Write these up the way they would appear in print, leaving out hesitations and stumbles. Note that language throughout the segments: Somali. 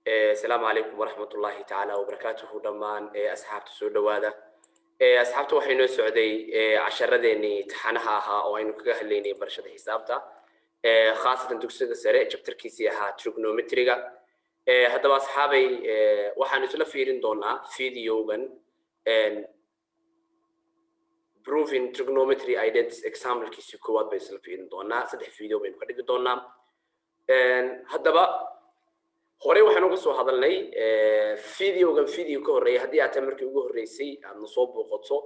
السلام عليكم ورحمة الله تعالى وبركاته دمان أصحاب تسود هذا أصحابته وحين سعودي عشرة تحنها ها أو إنه كهليني برشة حسابته خاصة دكتور سريع جبتر كيسيها تريجونومتريا هذا أصحابي وحنا نسولف فيرين دونا فيديو جن proving trigonometry identity example كيسي كواد بيسولف فيرين دونا صدق فيديو بينقدر دونا هذا hore waxaan uga soo hadalnay fiidiyogan fiidiyo ka horeeyay hadii aad markii ugu horeysay aad soo booqato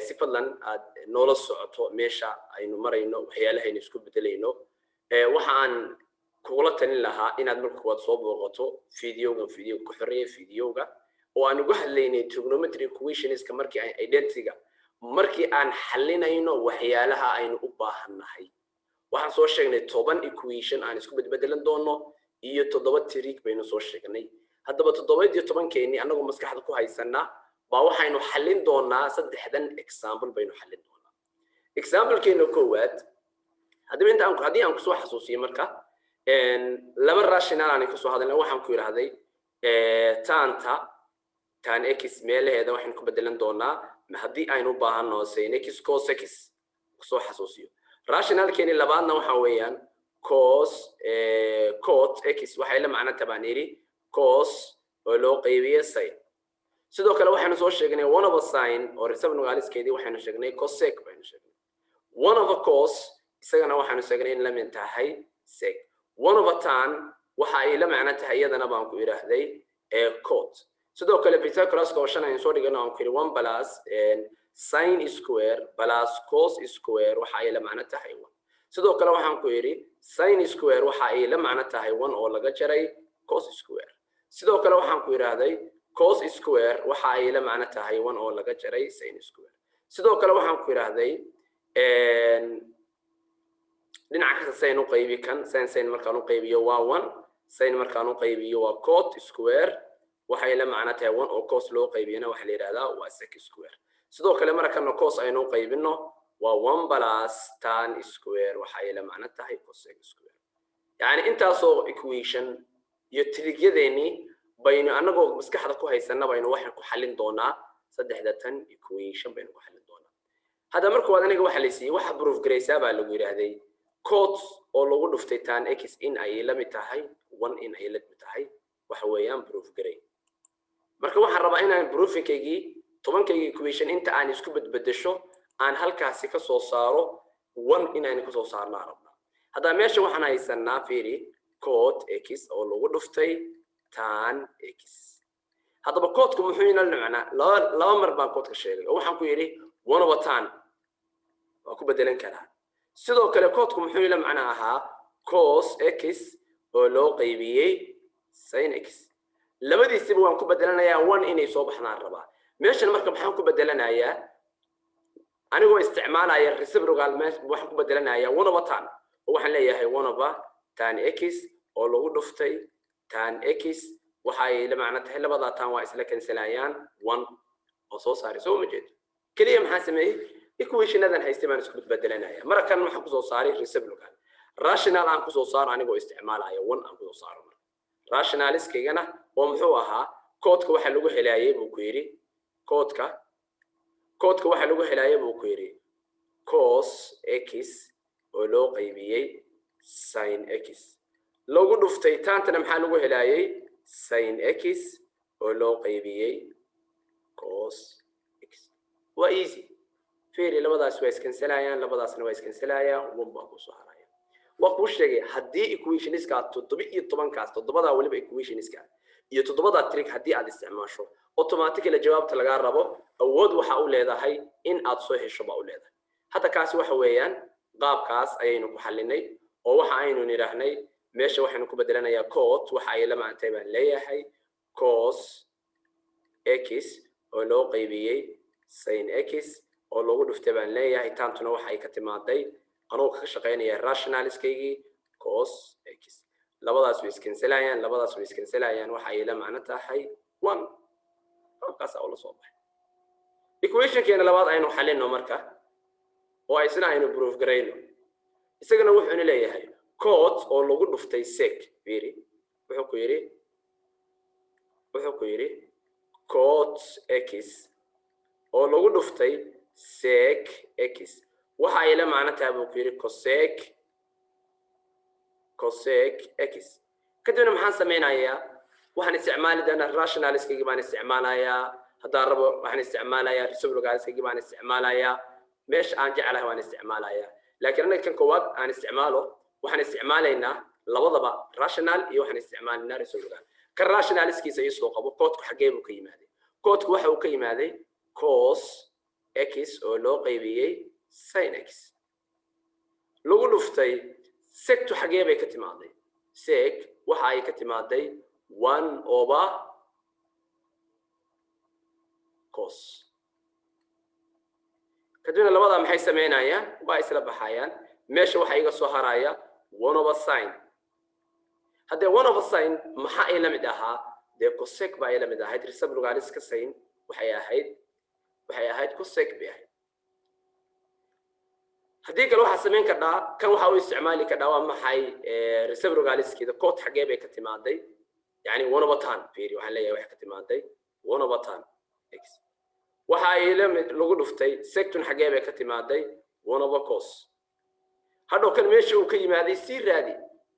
si fadlan aad noola socoto meesha aynu marayno waxyaalaha aynu isku bedelayno waxaan kugula talin lahaa inaad markii waad soo booqato fiidiyogan fiidiyo ka horeeyay fiidiyoga oo aan uga hadlaynay trigonometry equations ka markii ay identity-ga markii aan xalinayno waxyaalaha aynu u baahannahay waxaan soo sheegnay 10 equation aan isku bedbedelan doono iyo 7 tiriig baynu soo sheegnay haddaba 7 keeni anagu maskaxda ku haysana baa waxaynu xalin doonaa saddexdan example baynu xalin doonaa example keena koowaad haddii aan ku soo xasuusiyo marka laba rational aan ku soo hadalnay waxaan ku yiraahday tan x meelaheeda waxaan ku bedelan doonaa haddii aynu u baahano sin x cos x ku soo xasuusiyo rational keeni labaadna waxa weeyaan cos cot x waxay la macna tabaniri cos oo loo qaybiyo sin sidoo kale waxaanu soo sheegnay one of a sin oo resab nugaaliskeedii waxaanu sheegnay cosec baynu sheegnay one of a cos isagana waxaanu sheegnay in la mid tahay sec one of a tan waxa ay la macna tahay iyadana baan ku yiraahday cot sidoo kale Pythagoras oo shan ay soo dhigano aan ku yiri 1 plus sin square plus cos square waxa ay la macna tahay sidoo kale waxaan ku yiri sin square waxa ay la macna tahay 1 oo laga jaray cos square sidoo kale waxaan ku yiraahday cos square waxa ay la macna tahay 1 oo laga jaray sin square sidoo kale waxaan ku yiraahday dhinaca kasta sin u qaybi kan sin markaan u qaybiyo waa 1 sin markaan u qaybiyo waa cot square waxa ay la macna tahay 1 oo cos loo qaybiyana waxa la yiraahdaa waa sec square sidoo kale markaan cos aynu qaybino waa 1 plus tan square waxa ay la macna tahay cosec square yani intaasoo equation iyo triigyadeeni baynu anagoo maskaxda ku haysana baynu waxaan ku xalin doonaa saddexda tan equation baynu ku xalin doonaa hada markuu aniga waxa la siiyay waxa proof gareysa baa lagu yiraahday cot oo lagu dhuftay tan x in ay la mid tahay 1 in ay la mid tahay waxa weeyaan proof garey marka waxaan rabaa inaan proofingkaygi 10 equation inta aan isku bedbedesho aan halkaasi ka soo saaro 1 in aan ku soo saarno rabna hada meesha waxaan haysanaa fiiri cot x oo lagu dhuftay tan x hadaba cotku muxuu inoo macnaa laba mar baan cot ka sheegay oo waxaan ku yiri 1 over tan waa ku bedelan karaa sidoo kale cotku muxuu ila macnaa ahaa cos x oo loo qaybiyay sin x labadiisba waan ku bedelanayaa 1 inay soo baxnaan rabaa meeshan marka maxaan ku bedelanayaa anigoo isticmaalaya reciprocal waxaan ku bedelanayaa 1 over tan waxaan leeyahay 1 over tan x oo lagu dhuftay tan x waxa ay la macna tahay labada tan waa isla kansalayaan 1 oo soo saaray soo ma jeedo kaliya maxaa sameeyay equationadan haystay baan isku bedelanayaa markan waxaan ku soo saaray reciprocal rational aan ku soo saaro anigoo isticmaalaya 1 aan ku soo saaro rationaliskayna oo muxuu ahaa codka waxa lagu helaayay buu ku yiri codka waxa lagu helaayay buu ku yiri cos x oo loo qaybiyay sin x lagu dhuftay taantana maxaa lagu helaayay sin x oo loo qaybiyay cos x waa easy fiiri labadaas way iskansalayaan labadaasna way iskansalayaan wamba ku soo haraya waa ku sheegay hadii equationska 17 kaas todobada waliba equationska iyo todobada trick hadii aad isticmaasho automatically jawaabta laga rabo awood waxa uu leedahay in aad soo hesho ba u leedahay hada kaasi waxa weeyaan qaabkaas ayaynu ku xalinay oo waxa aynu niraahnay meesha waxaanu ku bedelanayaa cot waxa ay la macnay baan leeyahay cos x oo loo qaybiyay sin x oo lagu dhuftay baan leeyahay taantuna waxa ay ka timaaday anoo ka shaqeynaya rationaliskaygi cos x labadaas way iskansalayaan waxa ay la macna tahay 1 halkaas oo la soo baxay equation keena labaad aynu xalino marka oo ay isna aynu proof gareyno isagana wuxuu leeyahay cot oo lagu dhuftay sec fiiri wuxuu ku yiri wuxuu ku yiri cot x oo lagu dhuftay sec x waxa ay la macno tahay buu ku yiri cosec x kadibna maxaan sameynayaa waxaan isticmaali doonaa rationaliskayga baan isticmaalayaa haddaan rabo waxaan isticmaalayaa reciprocalskayga baan isticmaalayaa meesha aan jeclahay waan isticmaalayaa laakiin anaga kan koowaad aan isticmaalo waxaan isticmaalaynaa labadaba rational iyo waxaan isticmaalaynaa reciprocal kan rationaliskiisa iyo soo qabo koodku xagee buu ka yimaaday koodku waxa uu ka yimaaday cos x oo loo qaybiyey sin x lagu dhuftay sectu xagee bay ka timaaday sec waxa ay ka timaaday 1 over cos kadibna labada maxay sameynayaan waa isla baxayaan meesha waxa iga soo haraya 1 over sin hadda 1 over sin maxaa ay la mid ahaa de cosec baa ay la mid ahayd reciprocaliska sin waxay ahayd cosec bay ahayd haddii kale waxa sameyn kartaa kan waxa uu isticmaali kartaa waa maxay reciprocaliskida cot xagee bay ka timaaday يعني 1 over tan fiiri waxaan leeyahay wax ka timaaday 1 over tan x waxa ay lagu dhuftay secton xagee bay ka timaaday 1 over cos hadhow kan meesha uu ka yimaaday si raadi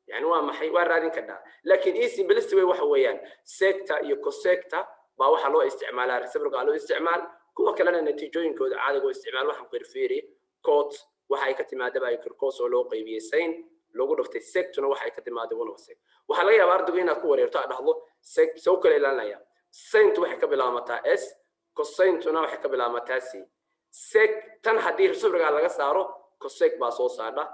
يعني waa maxay waa raadin kartaa laakiin easy simplicity way waxa weeyaan secta iyo cosecta baa waxa loo isticmaalaa reciprocal loo isticmaal kuwa kalena natiijooyinkooda caadiga oo isticmaal waxaan ku fiiri cot waxa ay ka timaaday baa cos oo loo qaybiyay sin lagu dhuftay sectuna waxa ay ka timaaday 1 over sec waxa laga yaabaa ardaygu inaad ku wareerto aad dhahdo sec soo kale ilaalinaya sin waxay ka bilaabmataa s cosintuna waxay ka bilaabmataa c sec tan hadii reciprocal laga saaro cosec baa soo saarda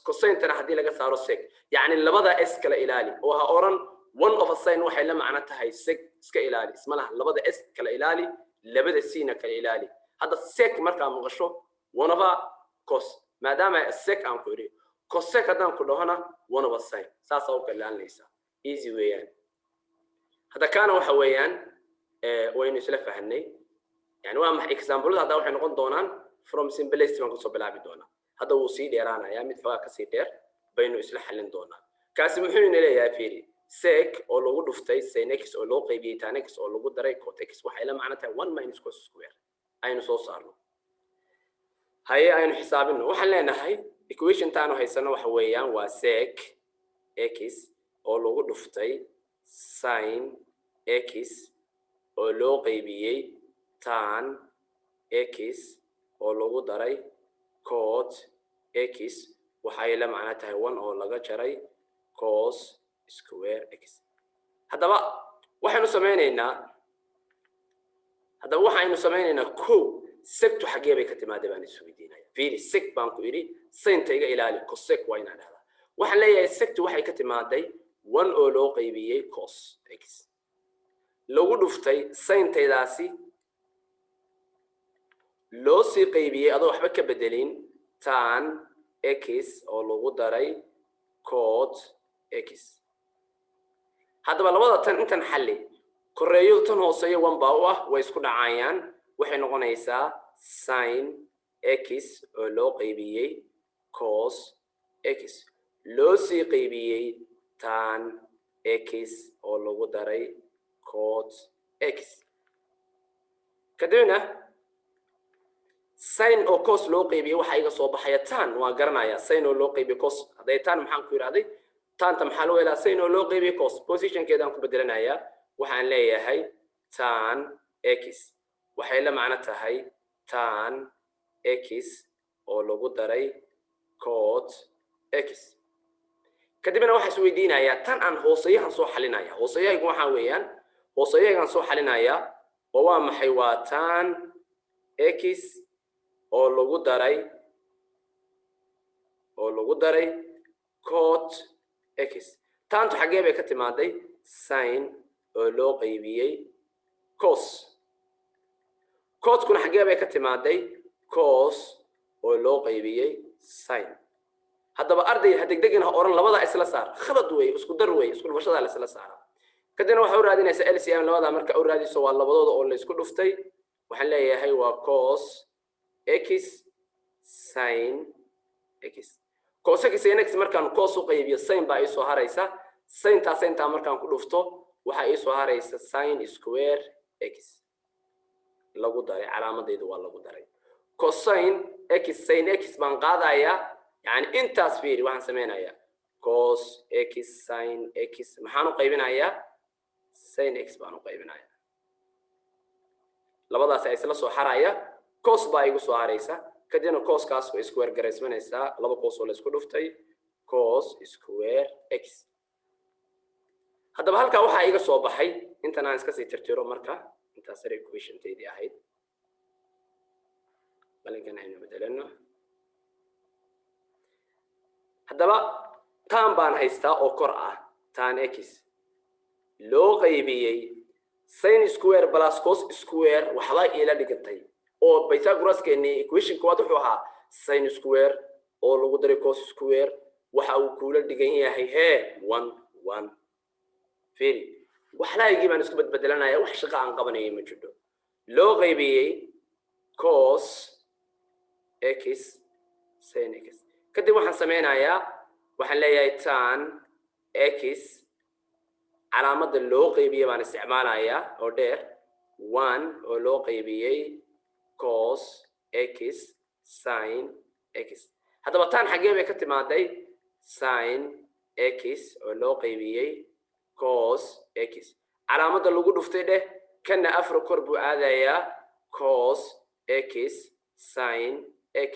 cosintana hadii laga saaro sec yani labada s kala ilaali oo ha oran 1 over sin waxay la macno tahay sec iska ilaali isma laha labada s kala ilaali labada c na kala ilaali hada sec marka maqasho 1 over cos maadaama sec aan ku iri cosec haddaan ku dhahona 1 over sin saas oo kale ilaalinaysa easy weeyaan hada kana waxa weeyaan waynu isla fahanay yani waa maxay example hada waxay noqon doonaan from simplicity baan ku soo bilaabi doonaa hada uu sii dheeraanaya mid xogaa ka sii dheer baynu isla xalin doonaa kaasi muxuu ina leeyahay fiiri sec oo lagu dhuftay sin x oo loo qaybiyay tan x oo lagu daray cot x waxay la macno tahay 1 minus cos square aynu soo saarno haye aynu xisaabino waxaan leenahay equation taanu haysano waxa weeyaan waa sec x oo lagu dhuftay sin x oo loo qaybiyay tan x oo lagu daray cot x waxay la macno tahay 1 oo laga jaray cos square x hadaba waxaanu sameynaynaa ko sectu xagee bay ka timaaday baan isweydiinaya fiiri sec baan ku iri sinta iga ilaali cosec waa inaan dhahdaa waxaan leeyahay sectu waxay ka timaaday 1 oo loo qaybiyay cos x lagu dhuftay sintaydaasi loo sii qaybiyay adoo waxba ka bedelin tan x oo lagu daray cot x hadaba labada tan intan xalli koreeyo tan hooseeyo 1 baa u ah way isku dhacayaan waxay noqonaysaa sin x oo loo qaybiyay cos x loo sii qaybiyay tan x oo lagu daray cot x kadibna sin oo cos loo qaybiyay waxa iga soo baxaya tan waan garanayaa sin oo loo qaybiyay cos haday tan maxaan ku yiraahday tanta maxaa loo helaa sin oo loo qaybiyay cos positionkeedaan ku bedelanayaa waxaan leeyahay tan x waxay la macno tahay tan x oo lagu daray cot x kadibna waxa isweydiinaya tan aan hooseeyahan soo xalinaya hooseeyahan waxa weeyaan hooseeyahan soo xalinaya oo waa maxay waa tan x oo lagu daray cot x tantu xagee bay ka timaaday sin oo loo qaybiyay cos cot kuna xagee bay ka timaaday cos oo loo qaybiyay sin hadaba arday degdegina oran labada isla saar khalad way isku dar way isku dhufashada la isla saara kadibna waxa uu raadinaysaa LCM labada marka uu raadiso waa labadooda oo la isku dhuftay waxaan leeyahay waa cos x sin x cos x sin x markaan cos u qaybiyo sin baa ay soo haraysa sin ta markaan ku dhufto waxa ii soo haraysa sin square x lagu daray calaamadeedu waa lagu daray cosine x sin x baan qaadayaa yani intaas fiiri waxaan samaynayaa cos x sin x maxaan u qaybinayaa sin x baan u qaybinayaa labadaas ay isla soo xaraya cos baa igu soo haraysa kadibna coskaas way square garaysmanaysaa laba cos oo la isku dhuftay cos square x haddaba halkaa waxaa iga soo baxay intan aan iska sii tirtiro marka intaas sare equation-teedii ahayd balinkan aynu bedelano haddaba tan baan haystaa oo kor ah tan x loo qaybiyey sin square plus cos square waxbaa ila dhigantay oo Pythagoras-keeni equation koowaad wuxuu ahaa sin square oo lagu daray cos square waxa uu kula dhigan yahay 1 fiiri waxlaayigii baan isku badbedelanaya wax shaqo aan qabanayay ma jiro loo qaybiyey cos x sin x kadib waxaan sameynayaa waxaan leeyahay tan x calaamada loo qaybiyay baan isticmaalayaa oo dheer 1 oo loo qaybiyay cos x sin x haddaba tan xagee bay ka timaaday sin x oo loo qaybiyay cos x calaamada lagu dhuftay dheh kana afro kor buu aadayaa cos x sin x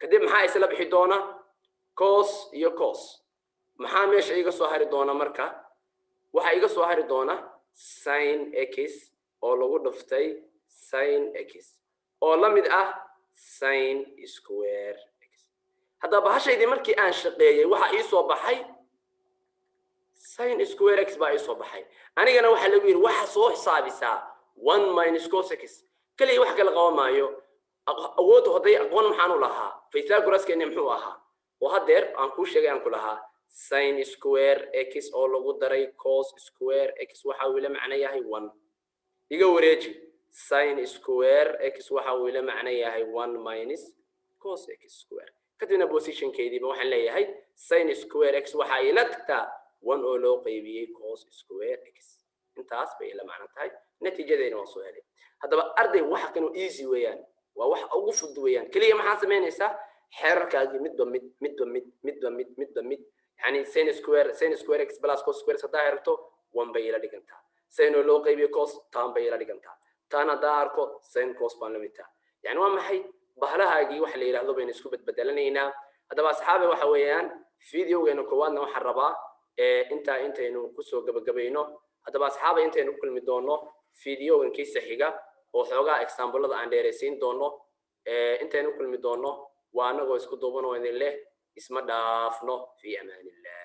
kadib maxaa isla bixi doona cos iyo cos maxaa meesha iga soo hari doona marka waxa iga soo hari doona sin x oo lagu dhuftay sin x oo la mid ah sin square x haddaba bahashaydii markii aan shaqeeyay waxa ii soo baxay sin square x baa ii soo baxay anigana waxa lagu yiri waxa soo xisaabisaa 1 minus cos x kaliya wax kala qaban maayo awood hoday aqoon maxaan u lahaa Pythagoras-keeni muxuu ahaa oo hadeer aan ku sheegay aan ku lahaa sin square x oo lagu daray cos square x waxa uu la macno yahay 1 iga wareeji sin square x waxa uu la macno yahay 1 minus cos x square kadibna position-keediiba waxaan leeyahay sin square x waxa ay la tagtaa 1 oo loo qaybiyay cos square x intaas bay la macno tahay natiijadeena waa soo helay haddaba arday waxa kanu easy weeyaan waa wax ugu fudud weeyaan kaliya maxaa sameynaysaa xeerarkaagii midba mid yani sin square x plus cos square hadaa herto 1 bay ila dhigantaa sin oo loo qaybiyo cos tan bay ila dhigantaa tan hadaa arko sin cos baan la midtaa yani waa maxay bahlahaagii waxa la yiraahdo bayna isku badbedelaneynaa haddaba asxaabe waxa weeyaan videogeena koowaadna waxaan rabaa intaynu kusoo gabagabayno haddaba asxaabe intaynu ku kulmi doono videogan kiisa xiga oo xoogaa example-ada aan dheeraysiin doono intaynu kulmi doono waa anagoo isku duuban oo idin leh isma dhaafno fi amaanillah